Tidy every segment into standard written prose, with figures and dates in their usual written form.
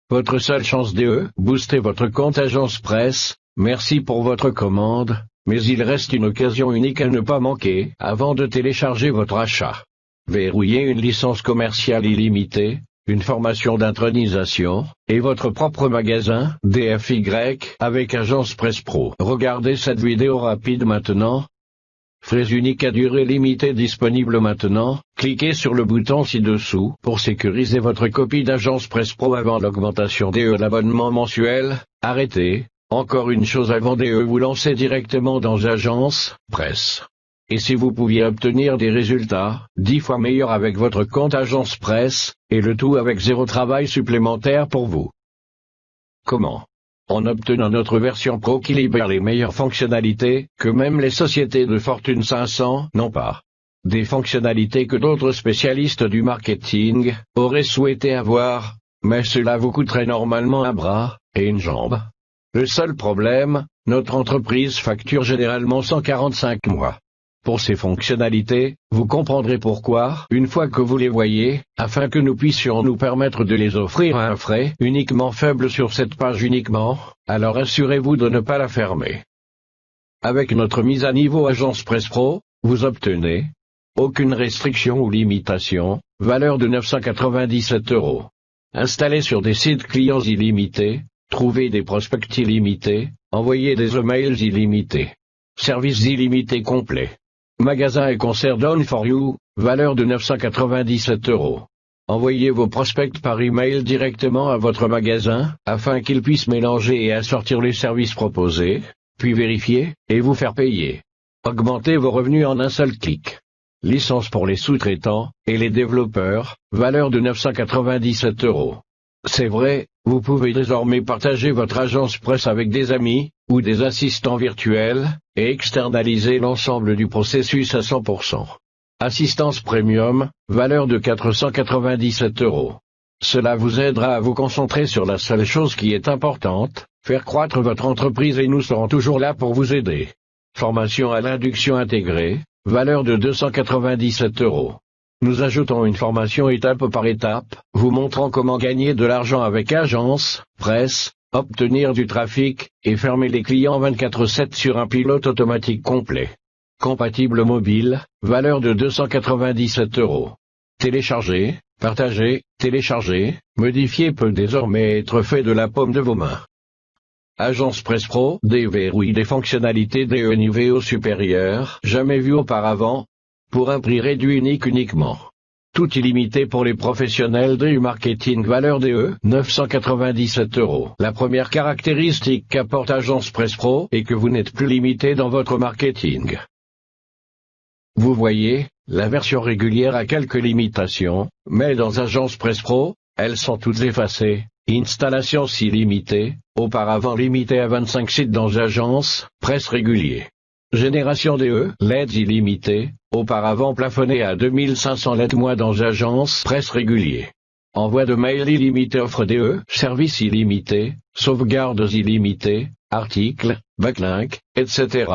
votre seule chance DE, boostez votre compte Agence Presse. Merci pour votre commande, mais il reste une occasion unique à ne pas manquer avant de télécharger votre achat. Verrouillez une licence commerciale illimitée, une formation d'intronisation, et votre propre magasin, DFY, avec Agence Presse Pro. Regardez cette vidéo rapide maintenant. Frais uniques à durée limitée disponibles maintenant. Cliquez sur le bouton ci-dessous pour sécuriser votre copie d'Agence Presse Pro avant l'augmentation de l'abonnement mensuel. Arrêtez. Encore une chose avant de vous lancer directement dans Agence Presse. Et si vous pouviez obtenir des résultats 10 fois meilleurs avec votre compte Agence Presse, et le tout avec 0 travail supplémentaire pour vous. Comment? En obtenant notre version Pro qui libère les meilleures fonctionnalités que même les sociétés de Fortune 500 n'ont pas. Des fonctionnalités que d'autres spécialistes du marketing auraient souhaité avoir, mais cela vous coûterait normalement un bras et une jambe. Le seul problème, notre entreprise facture généralement 145 mois. Pour ces fonctionnalités, vous comprendrez pourquoi, une fois que vous les voyez, afin que nous puissions nous permettre de les offrir à un frais uniquement faible sur cette page uniquement, alors assurez-vous de ne pas la fermer. Avec notre mise à niveau Agence Presse Pro, vous obtenez aucune restriction ou limitation, valeur de 997 €. Installez sur des sites clients illimités, trouvez des prospects illimités, envoyez des emails illimités. Service illimité complet. Magasin et concert Done for You, valeur de 997 €. Envoyez vos prospects par email directement à votre magasin, afin qu'ils puissent mélanger et assortir les services proposés, puis vérifier, et vous faire payer. Augmentez vos revenus en un seul clic. Licence pour les sous-traitants, et les développeurs, valeur de 997 €. C'est vrai, vous pouvez désormais partager votre agence presse avec des amis, ou des assistants virtuels, et externaliser l'ensemble du processus à 100%. Assistance Premium, valeur de 497 €. Cela vous aidera à vous concentrer sur la seule chose qui est importante, faire croître votre entreprise et nous serons toujours là pour vous aider. Formation à l'induction intégrée, valeur de 297 €. Nous ajoutons une formation étape par étape, vous montrant comment gagner de l'argent avec Agence Presse, obtenir du trafic, et fermer les clients 24/7 sur un pilote automatique complet. Compatible mobile, valeur de 297 €. Télécharger, partager, télécharger, modifier peut désormais être fait de la paume de vos mains. Agence Presse Pro déverrouille des fonctionnalités de niveau supérieur, jamais vues auparavant, pour un prix réduit uniquement. Tout illimité pour les professionnels du marketing, valeur de 997 €. La première caractéristique qu'apporte Agence Presse Pro est que vous n'êtes plus limité dans votre marketing. Vous voyez, la version régulière a quelques limitations, mais dans Agence Presse Pro, elles sont toutes effacées. Installation si limitée, auparavant limitée à 25 sites dans Agence Presse régulier. Génération DE, LED illimité, auparavant plafonné à 2500 LED mois dans Agence Presse régulier. Envoi de mail illimité, offre DE, service illimité, sauvegardes illimitées, articles, backlinks, etc.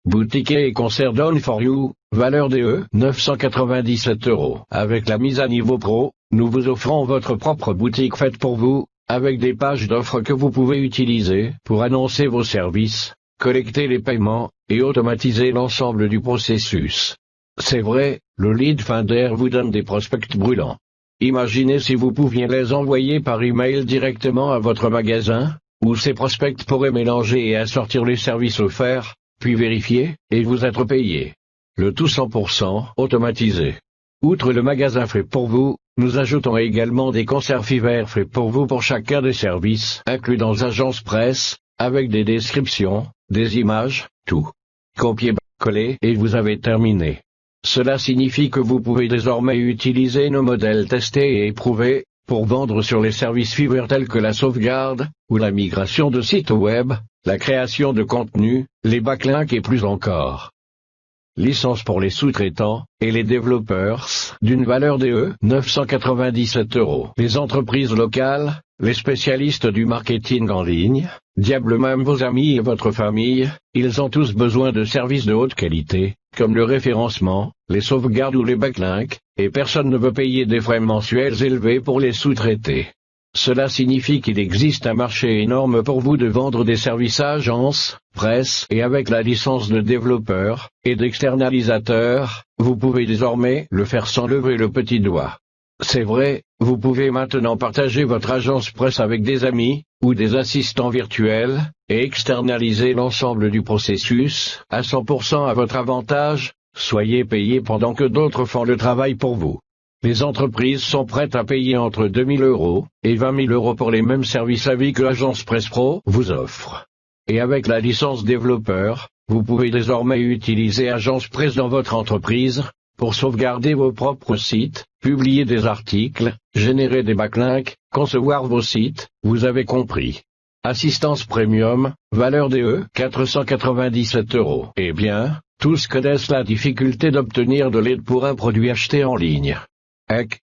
Boutique et concert Done for You, valeur DE, 997 €. Avec la mise à niveau Pro, nous vous offrons votre propre boutique faite pour vous, avec des pages d'offres que vous pouvez utiliser pour annoncer vos services, collecter les paiements, et automatiser l'ensemble du processus. C'est vrai, le Lead Finder vous donne des prospects brûlants. Imaginez si vous pouviez les envoyer par email directement à votre magasin, où ces prospects pourraient mélanger et assortir les services offerts, puis vérifier, et vous être payé. Le tout 100% automatisé. Outre le magasin fait pour vous, nous ajoutons également des conservivères faits pour vous pour chacun des services inclus dans Agence Presse, avec des descriptions, des images, tout. Copier-coller et vous avez terminé. Cela signifie que vous pouvez désormais utiliser nos modèles testés et éprouvés, pour vendre sur les services Fiverr tels que la sauvegarde, ou la migration de sites web, la création de contenu, les backlinks et plus encore. Licence pour les sous-traitants, et les développeurs, d'une valeur de 997 €. Les entreprises locales, les spécialistes du marketing en ligne, diable même vos amis et votre famille, ils ont tous besoin de services de haute qualité, comme le référencement, les sauvegardes ou les backlinks, et personne ne veut payer des frais mensuels élevés pour les sous-traiter. Cela signifie qu'il existe un marché énorme pour vous de vendre des services à agence, presse, et avec la licence de développeur et d'externalisateur, vous pouvez désormais le faire sans lever le petit doigt. C'est vrai, vous pouvez maintenant partager votre agence presse avec des amis, ou des assistants virtuels, et externaliser l'ensemble du processus, à 100% à votre avantage, soyez payé pendant que d'autres font le travail pour vous. Les entreprises sont prêtes à payer entre 2 000 € et 20 000 € pour les mêmes services à vie que Agence Presse Pro vous offre. Et avec la licence développeur, vous pouvez désormais utiliser Agence Presse dans votre entreprise, pour sauvegarder vos propres sites, publier des articles, générer des backlinks, concevoir vos sites, vous avez compris. Assistance Premium, valeur DE 497 €. Eh bien, tous connaissent la difficulté d'obtenir de l'aide pour un produit acheté en ligne.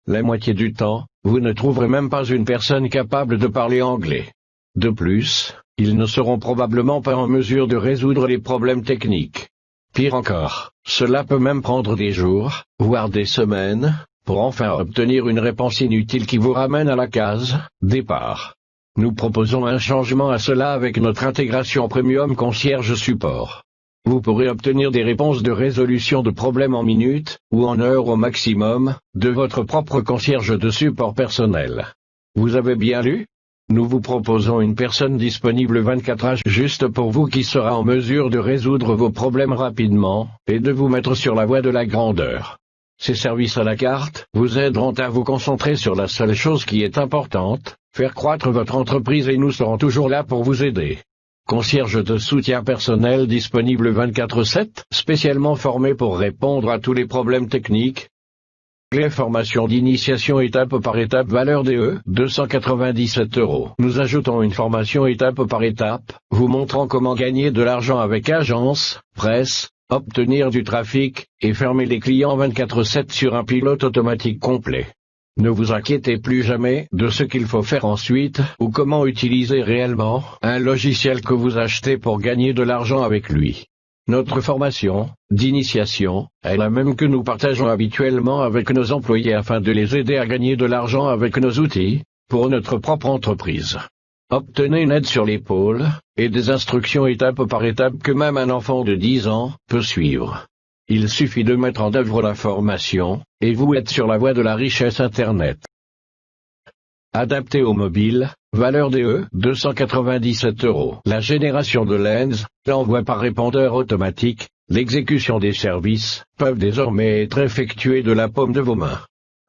La moitié du temps, vous ne trouverez même pas une personne capable de parler anglais. De plus, ils ne seront probablement pas en mesure de résoudre les problèmes techniques. Pire encore, cela peut même prendre des jours, voire des semaines, pour enfin obtenir une réponse inutile qui vous ramène à la case départ. Nous proposons un changement à cela avec notre intégration Premium Concierge Support. Vous pourrez obtenir des réponses de résolution de problèmes en minutes, ou en heures au maximum, de votre propre concierge de support personnel. Vous avez bien lu ? Nous vous proposons une personne disponible 24 h juste pour vous qui sera en mesure de résoudre vos problèmes rapidement, et de vous mettre sur la voie de la grandeur. Ces services à la carte vous aideront à vous concentrer sur la seule chose qui est importante, faire croître votre entreprise et nous serons toujours là pour vous aider. Concierge de soutien personnel disponible 24/7, spécialement formé pour répondre à tous les problèmes techniques. Les formations d'initiation étape par étape valeur DE 297 €. Nous ajoutons une formation étape par étape, vous montrant comment gagner de l'argent avec agence, presse, obtenir du trafic, et fermer les clients 24/7 sur un pilote automatique complet. Ne vous inquiétez plus jamais de ce qu'il faut faire ensuite, ou comment utiliser réellement un logiciel que vous achetez pour gagner de l'argent avec lui. Notre formation d'initiation est la même que nous partageons habituellement avec nos employés afin de les aider à gagner de l'argent avec nos outils, pour notre propre entreprise. Obtenez une aide sur l'épaule, et des instructions étape par étape que même un enfant de 10 ans peut suivre. Il suffit de mettre en œuvre la formation, et vous êtes sur la voie de la richesse Internet. Adapté au mobile, valeur DE 297 €. La génération de lens, l'envoi par répondeur automatique, l'exécution des services, peuvent désormais être effectués de la paume de vos mains.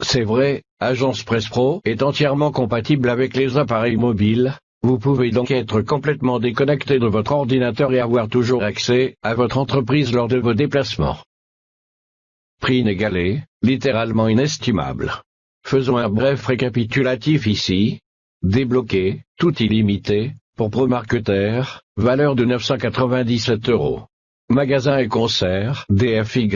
C'est vrai, Agence Presse Pro est entièrement compatible avec les appareils mobiles, vous pouvez donc être complètement déconnecté de votre ordinateur et avoir toujours accès à votre entreprise lors de vos déplacements. Prix inégalé, littéralement inestimable. Faisons un bref récapitulatif ici. Débloqué, tout illimité, pour pro-marketeurs, valeur de 997 €. Magasin et concert, DFY,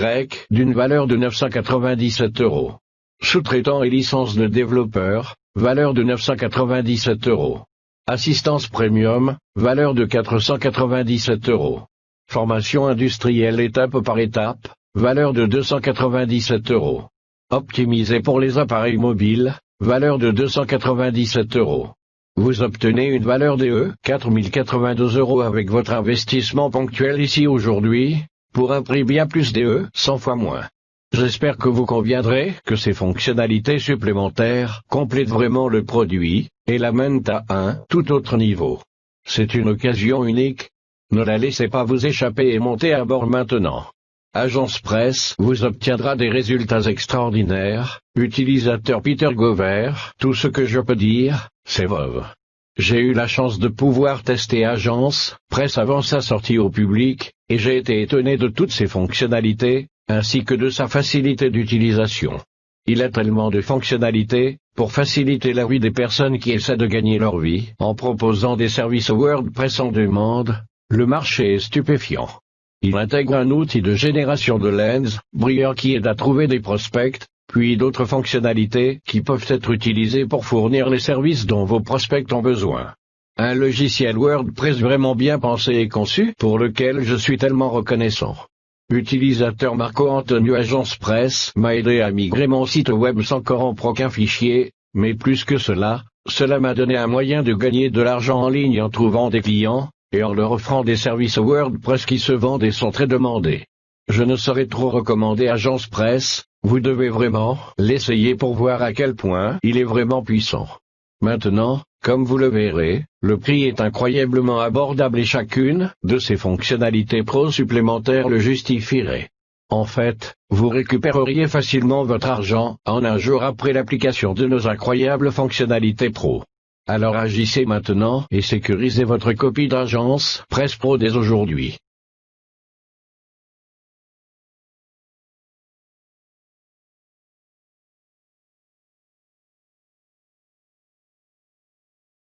d'une valeur de 997 €. Sous-traitant et licence de développeur, valeur de 997 €. Assistance premium, valeur de 497 €. Formation industrielle étape par étape, valeur de 297 €. Optimisé pour les appareils mobiles, valeur de 297 €. Vous obtenez une valeur DE 4082 € avec votre investissement ponctuel ici aujourd'hui, pour un prix bien plus DE 100 fois moins. J'espère que vous conviendrez que ces fonctionnalités supplémentaires complètent vraiment le produit, et l'amènent à un tout autre niveau. C'est une occasion unique. Ne la laissez pas vous échapper et montez à bord maintenant. Agence Presse vous obtiendra des résultats extraordinaires. Utilisateur Peter Gover, tout ce que je peux dire, c'est veuve. J'ai eu la chance de pouvoir tester Agence Presse avant sa sortie au public, et j'ai été étonné de toutes ses fonctionnalités, ainsi que de sa facilité d'utilisation. Il a tellement de fonctionnalités, pour faciliter la vie des personnes qui essaient de gagner leur vie, en proposant des services WordPress en demande. Le marché est stupéfiant. Il intègre un outil de génération de leads, brillant qui aide à trouver des prospects, puis d'autres fonctionnalités qui peuvent être utilisées pour fournir les services dont vos prospects ont besoin. Un logiciel WordPress vraiment bien pensé et conçu, pour lequel je suis tellement reconnaissant. Utilisateur Marco Antonio Agence Presse m'a aidé à migrer mon site web sans corrompre aucun fichier, mais plus que cela, Cela m'a donné un moyen de gagner de l'argent en ligne en trouvant des clients, et en leur offrant des services WordPress qui se vendent et sont très demandés. Je ne saurais trop recommander Agence Press, vous devez vraiment l'essayer pour voir à quel point il est vraiment puissant. Maintenant, comme vous le verrez, le prix est incroyablement abordable et chacune de ces fonctionnalités pro supplémentaires le justifierait. En fait, vous récupéreriez facilement votre argent en un jour après l'application de nos incroyables fonctionnalités pro. Alors agissez maintenant et sécurisez votre copie d'Agence Press Pro dès aujourd'hui.